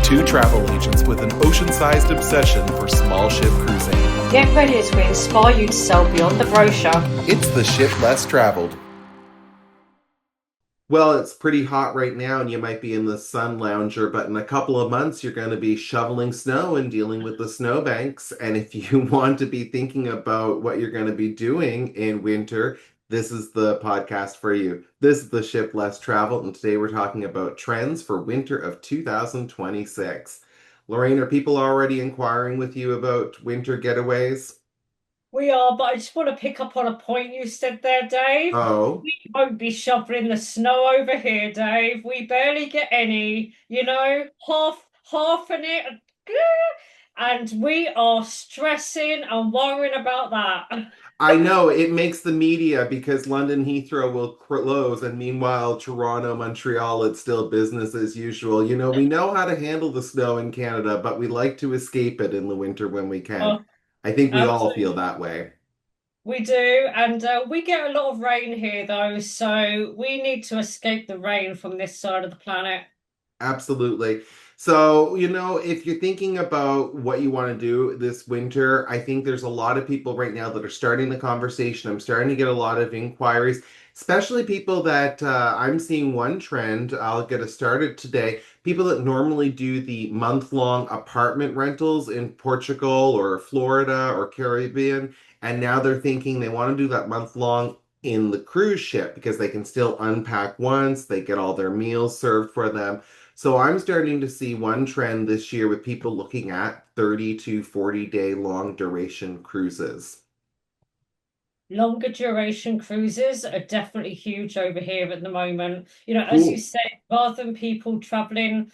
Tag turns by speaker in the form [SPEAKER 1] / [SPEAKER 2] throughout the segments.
[SPEAKER 1] two travel agents with an ocean-sized obsession for small ship cruising.
[SPEAKER 2] Get ready as we inspire you to sail beyond the brochure.
[SPEAKER 1] It's the ship less traveled.
[SPEAKER 3] Well, it's pretty hot right now and you might be in the sun lounger, but in a couple of months you're going to be shoveling snow and dealing with the snowbanks. And if you want to be thinking about what you're going to be doing in winter, this is the podcast for you. This is the Ship Less Traveled, and today we're talking about trends for winter of 2026. Lorraine, are people already inquiring with you about winter getaways?
[SPEAKER 4] We are, but I just want to pick up on a point you said there, Dave.
[SPEAKER 3] Oh,
[SPEAKER 4] We won't be shoveling the snow over here, Dave. We barely get any, half in it. And we are stressing and worrying about that.
[SPEAKER 3] I know it makes the media because London Heathrow will close, and meanwhile, Toronto, Montreal, it's still business as usual. We know how to handle the snow in Canada, but we like to escape it in the winter when we can.
[SPEAKER 4] Oh,
[SPEAKER 3] I think we all
[SPEAKER 4] absolutely.
[SPEAKER 3] feel that way.
[SPEAKER 4] We do, and we get a lot of rain here, though, so we need to escape the rain from this side of the planet.
[SPEAKER 3] Absolutely. So, if you're thinking about what you want to do this winter, I think there's a lot of people right now that are starting the conversation. I'm starting to get a lot of inquiries, especially people that I'm seeing one trend. I'll get us started today. People that normally do the month-long apartment rentals in Portugal or Florida or Caribbean, and now they're thinking they want to do that month-long in the cruise ship because they can still unpack once, they get all their meals served for them. So I'm starting to see one trend this year with people looking at 30 to 40-day long duration cruises.
[SPEAKER 4] Longer duration cruises are definitely huge over here at the moment. As you
[SPEAKER 3] Cool.
[SPEAKER 4] said, rather than people traveling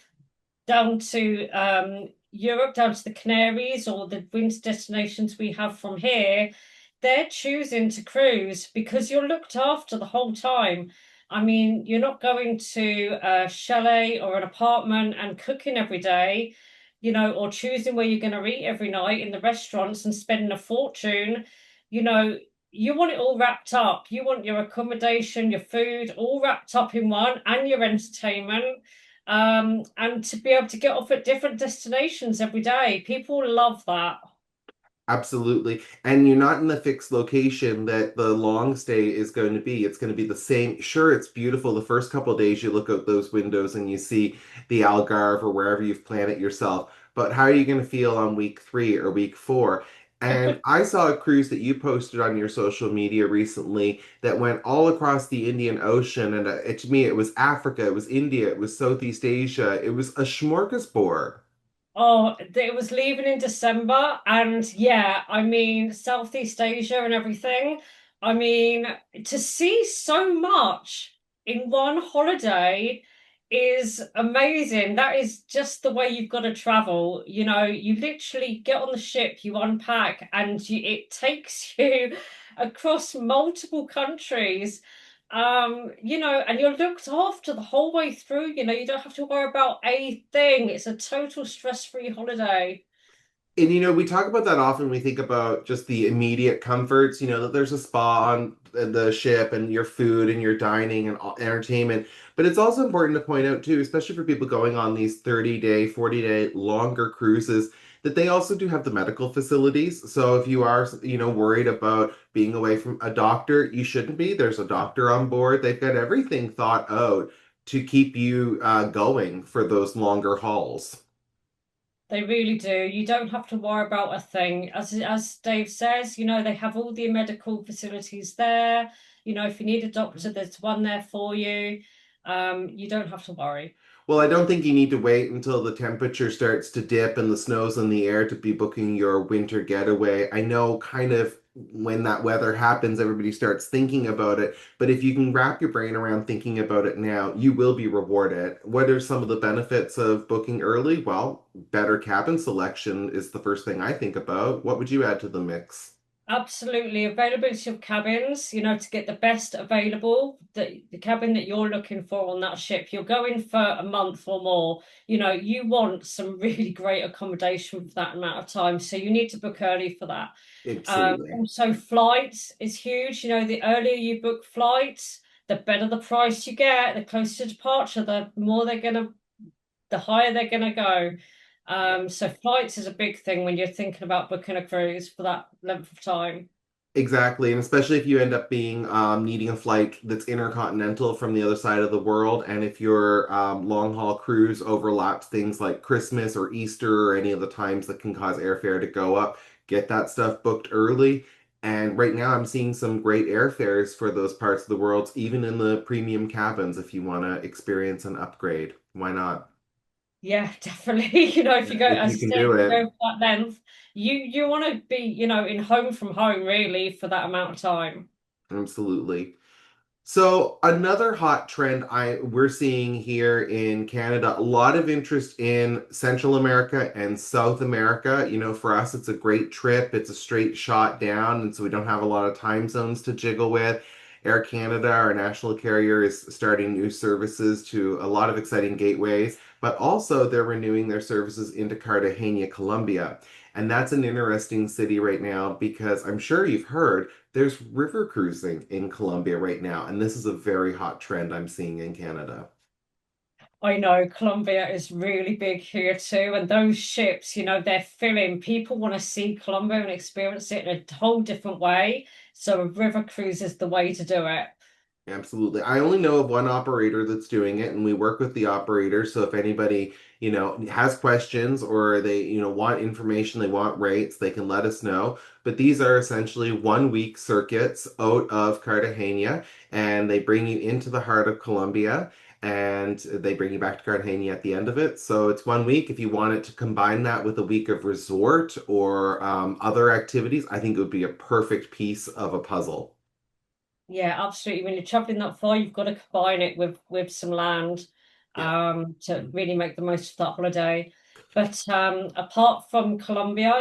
[SPEAKER 4] down to Europe, down to the Canaries or the winter destinations we have from here, they're choosing to cruise because you're looked after the whole time. I mean, you're not going to a chalet or an apartment and cooking every day, or choosing where you're going to eat every night in the restaurants and spending a fortune. You know, you want it all wrapped up. You want your accommodation, your food all wrapped up in one, and your entertainment. And to be able to get off at different destinations every day. People love that.
[SPEAKER 3] Absolutely. And you're not in the fixed location that the long stay is going to be. It's going to be the same. Sure, it's beautiful. The first couple of days you look out those windows and you see the Algarve or wherever you've planned it yourself. But how are you going to feel on week 3 or week 4? And I saw a cruise that you posted on your social media recently that went all across the Indian Ocean. And to me, it was Africa, it was India, it was Southeast Asia. It was a smorgasbord.
[SPEAKER 4] Oh, it was leaving in December, and yeah, I mean, Southeast Asia and everything. I mean, to see so much in one holiday is amazing. That is just the way you've got to travel. You literally get on the ship, you unpack, and it takes you across multiple countries. And you're looked after the whole way through. You don't have to worry about a thing. It's a total stress-free holiday.
[SPEAKER 3] And we talk about that often. We think about just the immediate comforts, that there's a spa on the ship and your food and your dining and entertainment. But it's also important to point out too, especially for people going on these 30-day, 40-day longer cruises, that they also do have the medical facilities. So if you are, worried about being away from a doctor, you shouldn't be. There's a doctor on board. They've got everything thought out to keep you going for those longer hauls.
[SPEAKER 4] They really do. You don't have to worry about a thing. As Dave says, they have all the medical facilities there. If you need a doctor, there's one there for you. You don't have to worry.
[SPEAKER 3] Well, I don't think you need to wait until the temperature starts to dip and the snow's in the air to be booking your winter getaway. I know kind of when that weather happens, everybody starts thinking about it. But if you can wrap your brain around thinking about it now, you will be rewarded. What are some of the benefits of booking early? Well, better cabin selection is the first thing I think about. What would you add to the mix?
[SPEAKER 4] Absolutely. Availability of cabins, to get the best available, the cabin that you're looking for on that ship. You're going for a month or more. You want some really great accommodation for that amount of time. So you need to book early for that.
[SPEAKER 3] Absolutely.
[SPEAKER 4] Also, flights is huge. The earlier you book flights, the better the price you get. The closer to departure, the more they're going to the higher they're going to go. So flights is a big thing when you're thinking about booking a cruise for that length of time.
[SPEAKER 3] Exactly, and especially if you end up being needing a flight that's intercontinental from the other side of the world, and if your long haul cruise overlaps things like Christmas or Easter or any of the times that can cause airfare to go up, get that stuff booked early. And right now, I'm seeing some great airfares for those parts of the world, even in the premium cabins. If you want to experience an upgrade, why not?
[SPEAKER 4] Yeah, definitely. If you go,
[SPEAKER 3] If
[SPEAKER 4] as
[SPEAKER 3] you
[SPEAKER 4] you
[SPEAKER 3] can
[SPEAKER 4] said,
[SPEAKER 3] do
[SPEAKER 4] if you
[SPEAKER 3] it.
[SPEAKER 4] go for that length, you want to be, in home from home really for that amount of time.
[SPEAKER 3] Absolutely. So another hot trend we're seeing here in Canada, a lot of interest in Central America and South America. For us, it's a great trip. It's a straight shot down, and so we don't have a lot of time zones to jiggle with. Air Canada, our national carrier, is starting new services to a lot of exciting gateways, but also they're renewing their services into Cartagena, Colombia. And that's an interesting city right now because I'm sure you've heard there's river cruising in Colombia right now, and this is a very hot trend I'm seeing in Canada.
[SPEAKER 4] I know Colombia is really big here too, and those ships, they're filling. People want to see Colombia and experience it in a whole different way. So a river cruise is the way to do it.
[SPEAKER 3] Absolutely. I only know of one operator that's doing it, and we work with the operator. So if anybody, has questions or they, want information, they want rates, they can let us know. But these are essentially 1 week circuits out of Cartagena, and they bring you into the heart of Colombia, and they bring you back to Cartagena at the end of it. So it's 1 week. If you wanted to combine that with a week of resort or other activities, I think it would be a perfect piece of a puzzle.
[SPEAKER 4] Yeah, absolutely. When you're traveling that far, you've got to combine it with some land
[SPEAKER 3] Yeah.
[SPEAKER 4] to really make the most of that holiday. But apart from Colombia,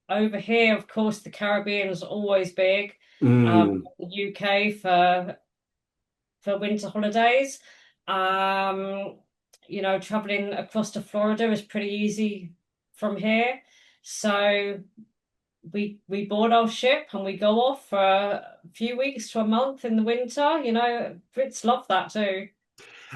[SPEAKER 4] over here, of course, the Caribbean is always big.
[SPEAKER 3] Mm.
[SPEAKER 4] The UK for winter holidays. Um, traveling across to Florida is pretty easy from here. So we board our ship and we go off for a few weeks to a month in the winter. Brits love that too.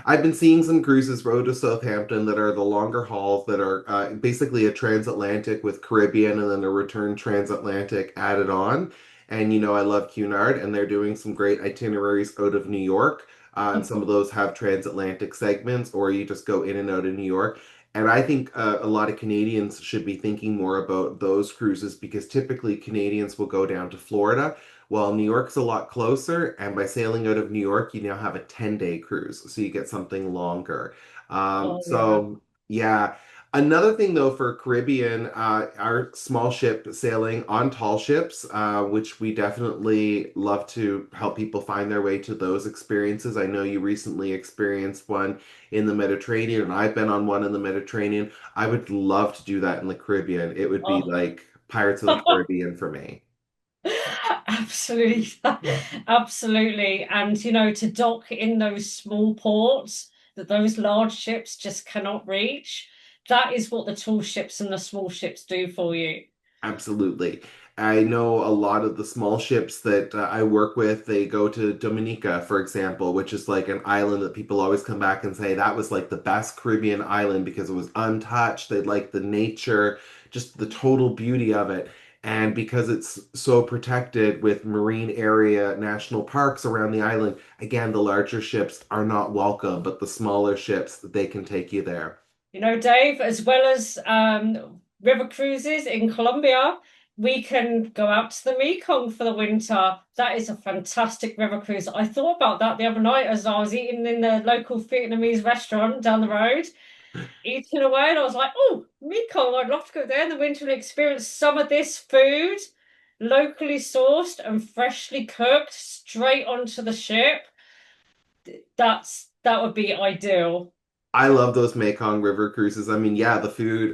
[SPEAKER 3] I've been seeing some cruises road to Southampton that are the longer hauls that are basically a transatlantic with Caribbean and then a return transatlantic added on. And I love Cunard, and they're doing some great itineraries out of New York. And some of those have transatlantic segments, or you just go in and out of New York. And I think a lot of Canadians should be thinking more about those cruises because typically Canadians will go down to Florida. Well, New York's a lot closer, and by sailing out of New York, you now have a 10-day cruise, so you get something longer.
[SPEAKER 4] Oh yeah.
[SPEAKER 3] So yeah. Another thing though for Caribbean, our small ship sailing on tall ships, which we definitely love to help people find their way to those experiences. I know you recently experienced one in the Mediterranean, and I've been on one in the Mediterranean. I would love to do that in the Caribbean. It would be
[SPEAKER 4] Oh.
[SPEAKER 3] like Pirates of the Caribbean for me.
[SPEAKER 4] Absolutely. Absolutely. And to dock in those small ports that those large ships just cannot reach, that is what the tall ships and the small ships do for you.
[SPEAKER 3] Absolutely. I know a lot of the small ships that I work with, they go to Dominica, for example, which is like an island that people always come back and say that was like the best Caribbean island because it was untouched. They like the nature, just the total beauty of it. And because it's so protected with marine area national parks around the island, again, the larger ships are not welcome, but the smaller ships, they can take you there.
[SPEAKER 4] Dave, as well as river cruises in Colombia, we can go out to the Mekong for the winter. That is a fantastic river cruise. I thought about that the other night as I was eating in the local Vietnamese restaurant down the road, eating away, and I was like, oh, Mekong, I'd love to go there in the winter and experience some of this food, locally sourced and freshly cooked, straight onto the ship. That would be ideal.
[SPEAKER 3] I love those Mekong River cruises. I mean, yeah, the food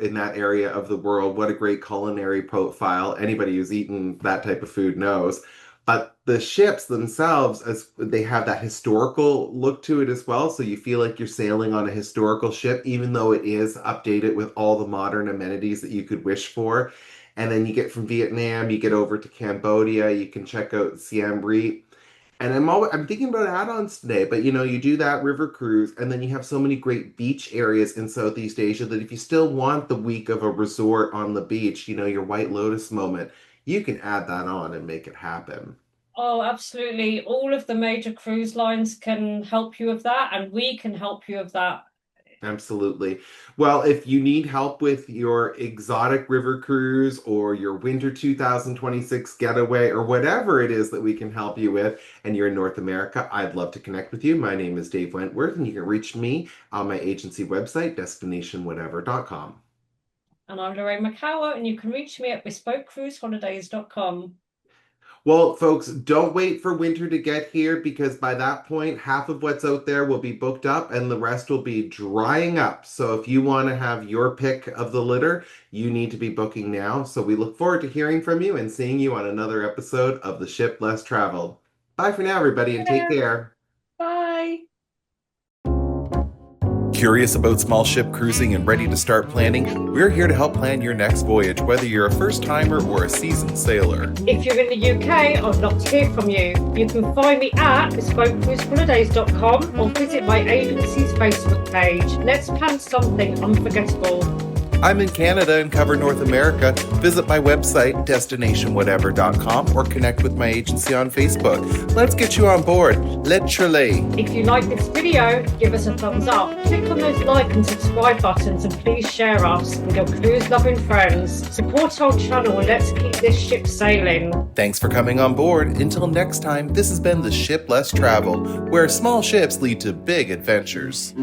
[SPEAKER 3] in that area of the world, what a great culinary profile. Anybody who's eaten that type of food knows. But the ships themselves, as they have that historical look to it as well. So you feel like you're sailing on a historical ship, even though it is updated with all the modern amenities that you could wish for. And then you get from Vietnam, you get over to Cambodia, you can check out Siem Reap. And I'm thinking about add-ons today, but you do that river cruise, and then you have so many great beach areas in Southeast Asia that if you still want the week of a resort on the beach, your White Lotus moment, you can add that on and make it happen.
[SPEAKER 4] Oh, absolutely. All of the major cruise lines can help you with that, and we can help you with that.
[SPEAKER 3] Absolutely. Well, if you need help with your exotic river cruise or your winter 2026 getaway or whatever it is that we can help you with, and you're in North America, I'd love to connect with you. My name is Dave Wentworth, and you can reach me on my agency website, destinationwhatever.com.
[SPEAKER 4] And I'm Lorraine McCower, and you can reach me at bespokecruiseholidays.com.
[SPEAKER 3] Well, folks, don't wait for winter to get here because by that point, half of what's out there will be booked up and the rest will be drying up. So if you want to have your pick of the litter, you need to be booking now. So we look forward to hearing from you and seeing you on another episode of The Ship Less Traveled. Bye for now, everybody, and take care.
[SPEAKER 4] Bye.
[SPEAKER 1] Curious about small ship cruising and ready to start planning? We're here to help plan your next voyage, whether you're a first timer or a seasoned sailor.
[SPEAKER 4] If you're in the UK, I'd love to hear from you. You can find me at bespokecruiseholidays.com or visit my agency's Facebook page. Let's plan something unforgettable.
[SPEAKER 1] I'm in Canada and cover North America. Visit my website, destinationwhatever.com, or connect with my agency on Facebook. Let's get you on board. Literally.
[SPEAKER 4] If you like this video, give us a thumbs up. Click on those like and subscribe buttons and please share us with your cruise-loving friends. Support our channel and let's keep this ship sailing.
[SPEAKER 1] Thanks for coming on board. Until next time, this has been The Ship Less Traveled, where small ships lead to big adventures.